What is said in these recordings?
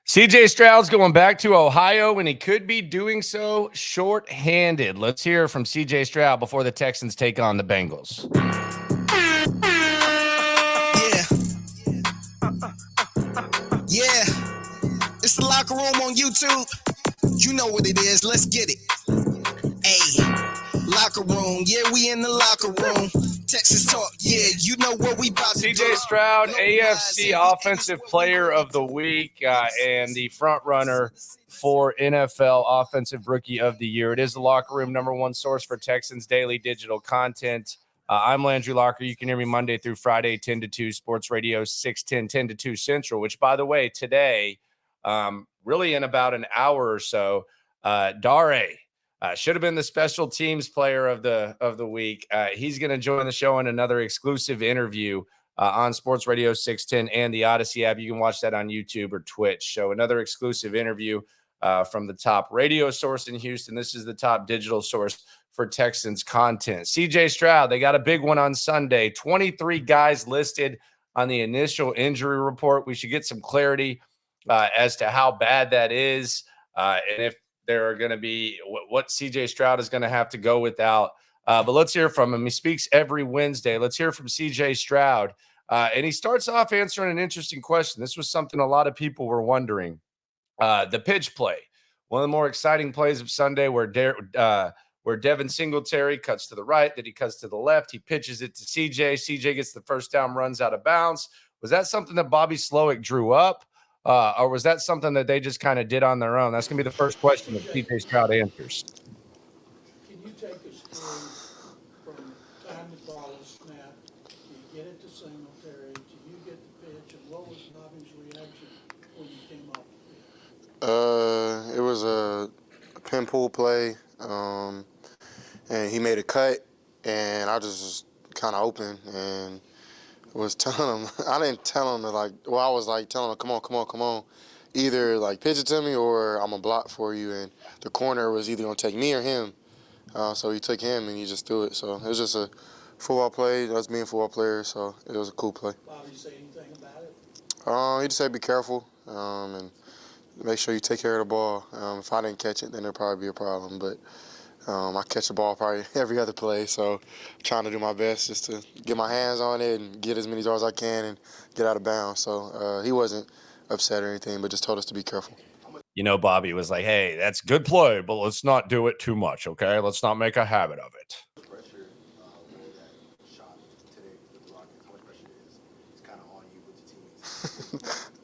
CJ Stroud's going back to Ohio, and he could be doing so short-handed. Let's hear from CJ Stroud before the Texans take on the Bengals. Yeah. It's the Locker Room on YouTube. You know what it is. Let's get it. Hey, Locker Room. Yeah, we in the locker room. Texas talk. Yeah, you know what we about to do. CJ Stroud, AFC Offensive Player of the Week, and the front runner for NFL Offensive Rookie of the Year. It is the Locker Room, number one source for Texans daily digital content. I'm Landry Locker. You can hear me Monday through Friday, 10 to 2, Sports Radio 610, 10 to 2 Central, which, by the way, today, really in about an hour or so, Dare should have been the special teams player of the week. He's going to join the show in another exclusive interview on Sports Radio 610 and the Odyssey app. You can watch that on YouTube or Twitch. So another exclusive interview from the top radio source in Houston. This is the top digital source for Texans content. CJ Stroud, they got a big one on Sunday. 23 guys listed on the initial injury report. We should get some clarity as to how bad that is and if there are going to be what CJ Stroud is going to have to go without. But let's hear from him. He speaks every Wednesday. Let's hear from CJ Stroud. And he starts off answering an interesting question. This was something a lot of people were wondering. The pitch play, one of the more exciting plays of Sunday where Devin Singletary cuts to the right, then he cuts to the left. He pitches it to CJ. CJ gets the first down, runs out of bounds. Was that something that Bobby Slowick drew up? Or was that something that they just kind of did on their own? That's going to be the first question that CJ Stroud answers. Can you take us through from time the ball is snapped, do you get it to Singletary, do you get the pitch, and what was Bobby's reaction when you came off the field? It was a pin pull play, and he made a cut, and I just was kind of open and was telling him, I didn't tell him to I was telling him, come on. Either pitch it to me or I'm going to block for you. And the corner was either going to take me or him. So he took him and he just threw it. So it was just a football play. That's being a football player, so it was a cool play. Bobby say anything about it? He just said be careful and make sure you take care of the ball. If I didn't catch it, then there'd probably be a problem. But I catch the ball probably every other play, so I'm trying to do my best just to get my hands on it and get as many yards as I can and get out of bounds. So he wasn't upset or anything, but just told us to be careful. You know, Bobby was like, hey, that's good play, but let's not do it too much, okay? Let's not make a habit of it.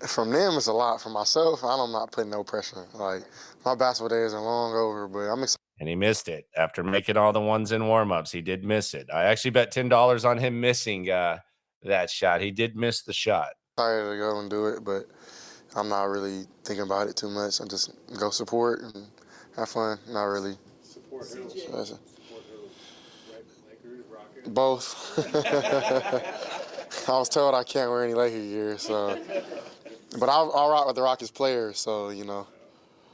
From them, it's a lot. For myself, I'm not putting no pressure. My basketball days are long over, but I'm excited. And he missed it after making all the ones in warmups. He did miss it. I actually bet $10 on him missing that shot. He did miss the shot. Excited to go and do it, but I'm not really thinking about it too much. I just go support and have fun. Not really. Support who? Support who? Lakers, Rockets? Both. I was told I can't wear any Laker gear, so. But I'll rock with the Rockets players, so, you know.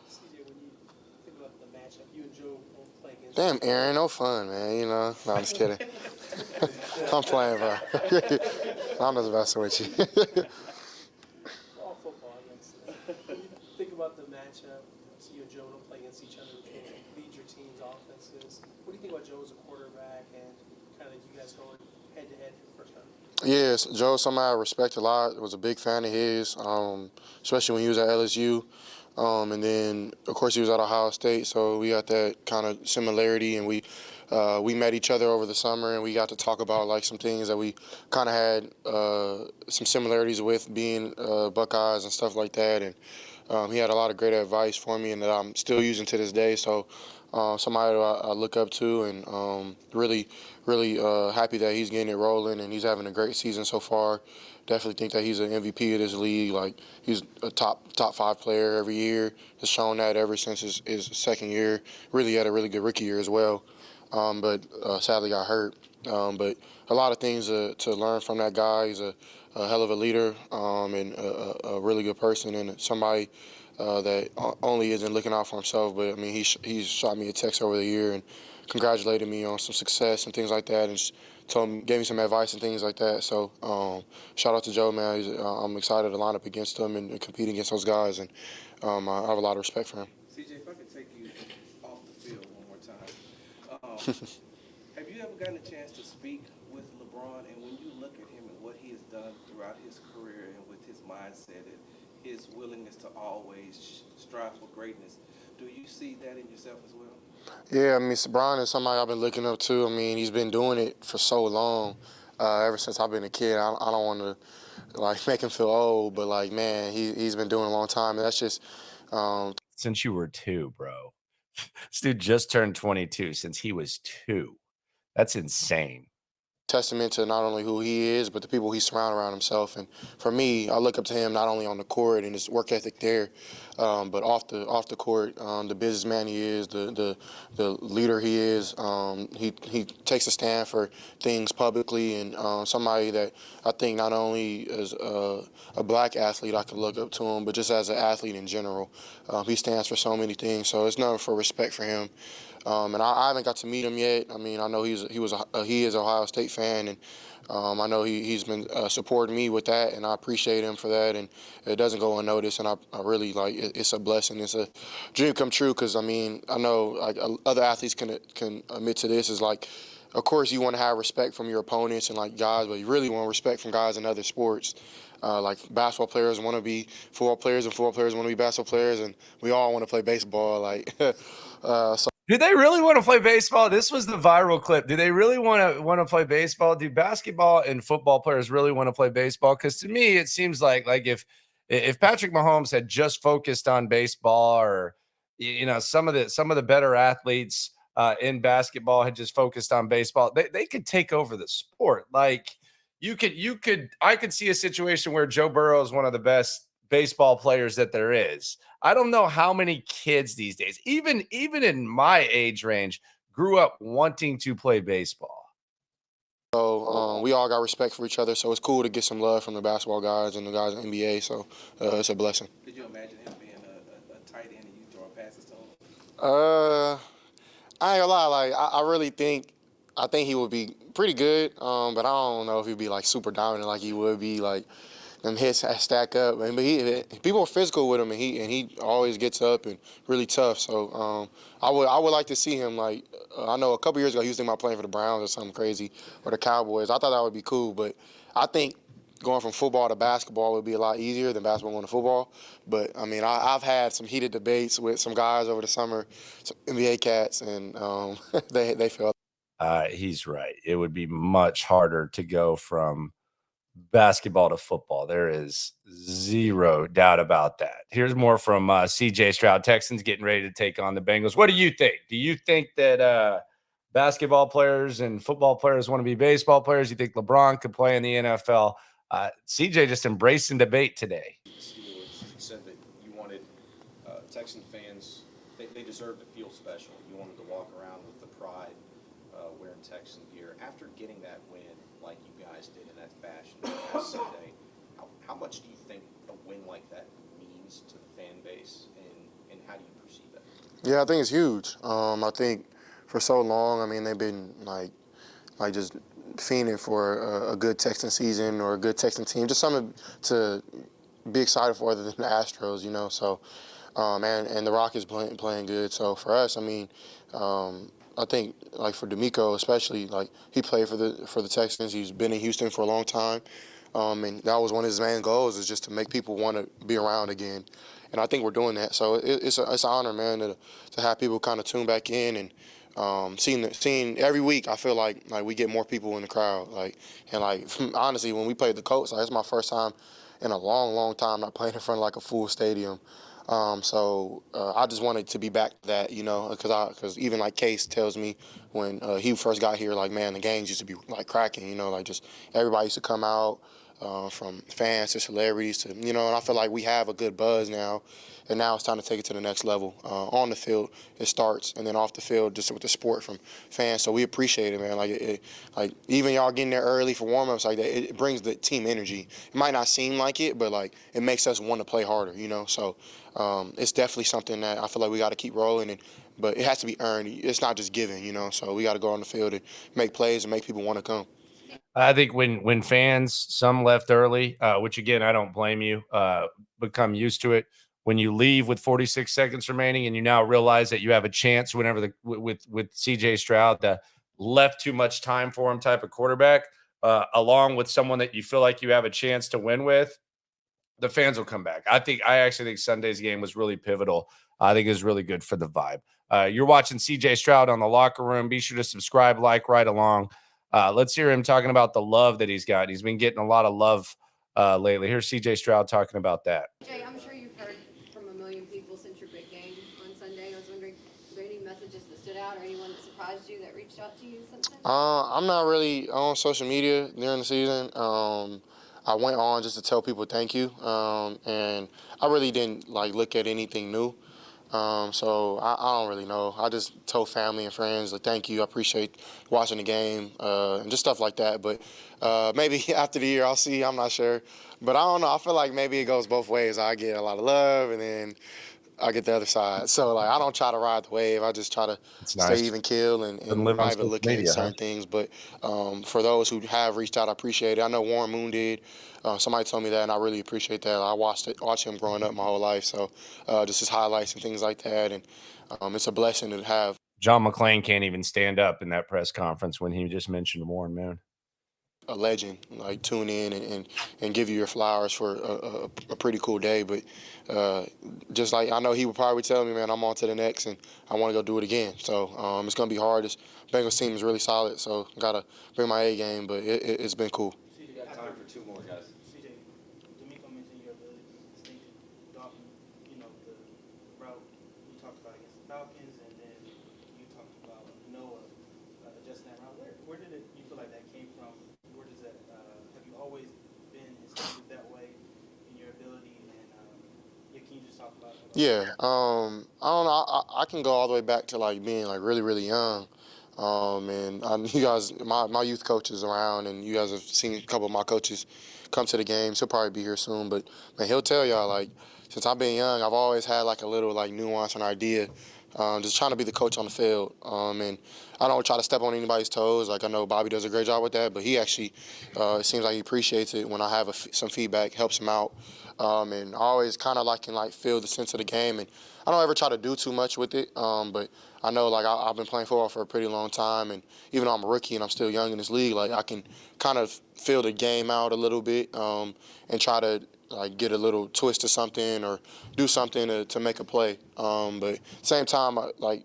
CJ, when you think about the matchup, you and Joe both play against. Damn, Aaron, no fun, man. You know. No, I'm just kidding. I'm playing, bro. I'm just messing with you. All football, when you think about the matchup, so you and Joe don't play against each other, which lead your team's offenses. What do you think about Joe as a quarterback and kind of you guys going head-to-head for the first time? Yes, Joe's somebody I respect a lot. I was a big fan of his, especially when he was at LSU. And then, of course, he was at Ohio State, so we got that kind of similarity. And we met each other over the summer, and we got to talk about, some things that we kind of had some similarities with being Buckeyes and stuff like that. And he had a lot of great advice for me and that I'm still using to this day. So somebody I look up to and really happy that he's getting it rolling and he's having a great season so far. Definitely think that he's an MVP of this league. He's a top 5 player every year. Has shown that ever since his second year. Really had a really good rookie year as well, but sadly got hurt. But a lot of things to learn from that guy. He's a a hell of a leader and a really good person and somebody that only isn't looking out for himself. But I mean, he's shot me a text over the year and congratulated me on some success and things like that, and just gave me some advice and things like that. So shout out to Joe, man. I'm excited to line up against him and compete against those guys, and I have a lot of respect for him. CJ, if I could take you off the field one more time. Have you ever gotten a chance to speak with LeBron, and when you look at him and what he has done throughout his career and with his mindset and his willingness to always strive for greatness, do you see that in yourself as well? Yeah, I mean, LeBron is somebody I've been looking up to. I mean, he's been doing it for so long. Ever since I've been a kid, I don't want to like make him feel old, but like, man, he's been doing it a long time, and that's just Since you were 2, bro. This dude just turned 22 since he was 2. That's insane. testament to not only who he is, but the people he's surrounded around himself. And for me, I look up to him not only on the court and his work ethic there, but off the court, the businessman he is, the leader he is. He takes a stand for things publicly, and somebody that I think not only as a black athlete I could look up to him, but just as an athlete in general. He stands for so many things, so it's nothing for respect for him. And I haven't got to meet him yet. I mean, I know he is an Ohio State fan, and I know he's been supporting me with that, and I appreciate him for that. And it doesn't go unnoticed, and I really like it's a blessing. It's a dream come true because I mean I know like other athletes can admit to this is like. Of course, you want to have respect from your opponents and like guys, but you really want respect from guys in other sports. Like basketball players want to be football players, and football players want to be basketball players, and we all want to play baseball. Like, so. Do they really want to play baseball? This was the viral clip. Do they really want to play baseball? Do basketball and football players really want to play baseball? Because to me, it seems like if Patrick Mahomes had just focused on baseball, or some of the better athletes in basketball had just focused on baseball, they could take over the sport. Like I could see a situation where Joe Burrow is one of the best baseball players that there is. I don't know how many kids these days, even in my age range, grew up wanting to play baseball. So we all got respect for each other, so it's cool to get some love from the basketball guys and the guys in the NBA, so it's a blessing. Could you imagine him being a tight end and you throwing passes to him? I ain't gonna lie, like I really think he would be pretty good, but I don't know if he'd be like super dominant like he would be like. Them hits stack up, but people are physical with him, and he always gets up and really tough. So I would like to see him. Like I know a couple years ago he was thinking about playing for the Browns or something crazy, or the Cowboys. I thought that would be cool, but I think going from football to basketball would be a lot easier than basketball going to football. But I mean, I've had some heated debates with some guys over the summer, some NBA cats, and they felt. He's right. It would be much harder to go from basketball to football. There is zero doubt about that. Here's more from CJ Stroud. Texans getting ready to take on the Bengals. What do you think? Do you think that basketball players and football players want to be baseball players? You think LeBron could play in the NFL? CJ just embracing debate today. You said that you wanted Texan fans, they deserve to feel special. You wanted to walk around with the pride wearing Texan gear. After getting that win, like you guys did in that fashion last Sunday, how much do you think a win like that means to the fan base, and how do you perceive it? Yeah, I think it's huge. I think for so long, I mean, they've been like just fiending for a good Texan season or a good Texan team, just something to be excited for other than the Astros, So, and the Rockets playing good. So for us, I mean, I think like for D'Amico especially, like he played for the Texans. He's been in Houston for a long time, and that was one of his main goals is just to make people want to be around again. And I think we're doing that. So it's an honor, man, to have people kind of tune back in and seeing every week. I feel like we get more people in the crowd. Honestly, when we played the Colts, it's my first time in a long time not playing in front of like a full stadium. So I just wanted to be back to that, because even like Case tells me when he first got here, like, man, the games used to be like cracking, just everybody used to come out. from fans to celebrities to, and I feel like we have a good buzz now, and now it's time to take it to the next level. On the field, it starts, and then off the field, just with the support from fans. So we appreciate it, man. Like even y'all getting there early for warm-ups like that, it brings the team energy. It might not seem like it, but like it makes us want to play harder, So it's definitely something that I feel like we got to keep rolling, but it has to be earned. It's not just given, So we got to go on the field and make plays and make people want to come. I think when fans, some left early, which again, I don't blame you, become used to it. When you leave with 46 seconds remaining and you now realize that you have a chance whenever with CJ Stroud, the left too much time for him type of quarterback, along with someone that you feel like you have a chance to win with, the fans will come back. I actually think Sunday's game was really pivotal. I think it was really good for the vibe. You're watching CJ Stroud on the Locker Room. Be sure to subscribe, like, right along. Let's hear him talking about the love that he's got. He's been getting a lot of love lately. Here's CJ Stroud talking about that. Jay, I'm sure you've heard from a million people since your big game on Sunday. I was wondering, were there any messages that stood out or anyone that surprised you that reached out to you since then? I'm not really on social media during the season. I went on just to tell people thank you, and I really didn't look at anything new. So I don't really know. I just told family and friends thank you. I appreciate watching the game and just stuff like that. But maybe after the year I'll see. I'm not sure. But I don't know. I feel like maybe it goes both ways. I get a lot of love and then I get the other side. So I don't try to ride the wave. I just try to stay even keel and private look at certain things. But for those who have reached out, I appreciate it. I know Warren Moon did. Somebody told me that, and I really appreciate that. I watched him growing up my whole life. So just his highlights and things like that. And it's a blessing to have. John McClain can't even stand up in that press conference when he just mentioned Warren Moon. A legend, tune in and give you your flowers for a pretty cool day. But just I know he would probably tell me, man, I'm on to the next and I want to go do it again. So it's going to be hard. This Bengals team is really solid, so got to bring my A game, but it's been cool. You got time for two more guys. CJ, D'Amico mentioned your ability to stay Dalton, the route you talked about against the Falcons, and then you talked about Noah adjusting that route. Where did you feel like that came from? Where does that, have you always been instinctive that way in your ability? And can you just talk about that? Yeah, I don't know. I can go all the way back to being really, really young. And you guys, my youth coach is around, and you guys have seen a couple of my coaches come to the games. He'll probably be here soon, but man, he'll tell y'all since I've been young, I've always had a little nuance and idea. Just trying to be the coach on the field, and I don't try to step on anybody's toes. I know Bobby does a great job with that, but he actually, it seems like he appreciates it when I have some feedback, helps him out, and I always kind of can feel the sense of the game. And I don't ever try to do too much with it, but I know I've been playing football for a pretty long time, and even though I'm a rookie and I'm still young in this league, I can kind of feel the game out a little bit, and try to get a little twist to something or do something to make a play. But at the same time, I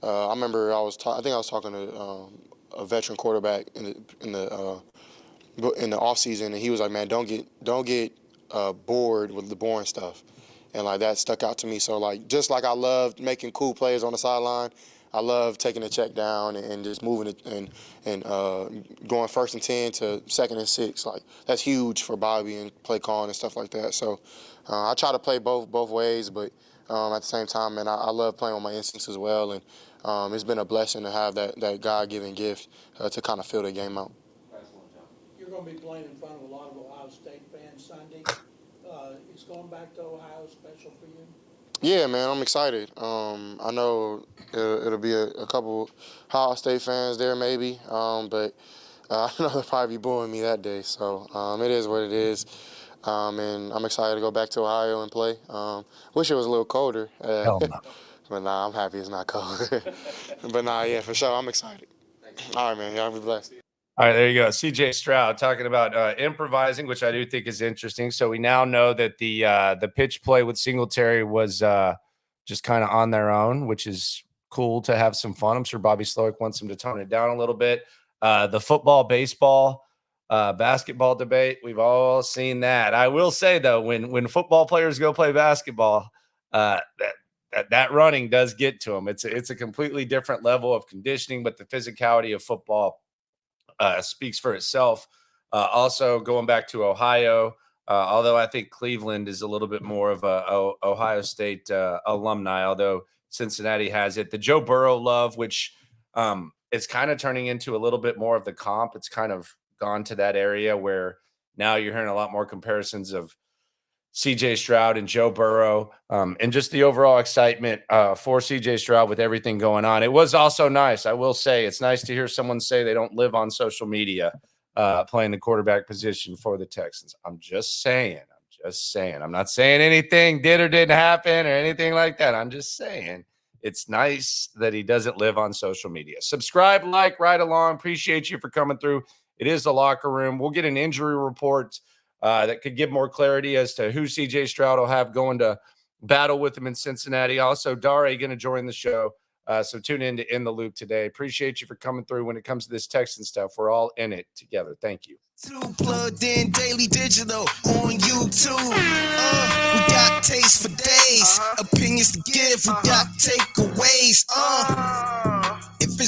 remember I think I was talking to a veteran quarterback in the offseason, and he was like, "Man, don't get bored with the boring stuff." And that stuck out to me. So just I love making cool plays on the sideline, I love taking a check down and just moving it and going 1st and 10 to 2nd and 6. That's huge for Bobby and play calling and stuff like that. So I try to play both ways, but at the same time, man, I love playing with my instincts as well. And it's been a blessing to have that God-given gift to kind of fill the game out. You're going to be playing in front of a lot of Ohio State fans Sunday. Is going back to Ohio special for you? Yeah, man, I'm excited. I know it'll be a couple Ohio State fans there maybe, but I know they'll probably be booing me that day. So it is what it is. And I'm excited to go back to Ohio and play. Wish it was a little colder. Hell no. But I'm happy it's not cold. But yeah, for sure, I'm excited. All right, man, y'all be blessed. All right, there you go. CJ Stroud talking about improvising, which I do think is interesting. So we now know that the pitch play with Singletary was just kind of on their own, which is cool to have some fun. I'm sure Bobby Slowick wants him to tone it down a little bit. The football, baseball, basketball debate, we've all seen that. I will say, though, when football players go play basketball, that running does get to them. It's a completely different level of conditioning, but the physicality of football speaks for itself. Also, going back to Ohio, although I think Cleveland is a little bit more of a Ohio State alumni, although Cincinnati has it. The Joe Burrow love, which is kind of turning into a little bit more of the comp. It's kind of gone to that area where now you're hearing a lot more comparisons of CJ Stroud and Joe Burrow, and just the overall excitement for CJ Stroud with everything going on. It was also nice. I will say it's nice to hear someone say they don't live on social media playing the quarterback position for the Texans. I'm just saying. I'm not saying anything did or didn't happen or anything like that. I'm just saying it's nice that he doesn't live on social media. Subscribe, like, right along. Appreciate you for coming through. It is the Locker Room. We'll get an injury report that could give more clarity as to who CJ Stroud will have going to battle with him in Cincinnati. Also, Dare going to join the show. So tune in to In the Loop today. Appreciate you for coming through. When it comes to this Texan stuff, we're all in it together. Thank you. Plugged in daily digital on YouTube. We got taste for days, opinions to give. We got takeaways.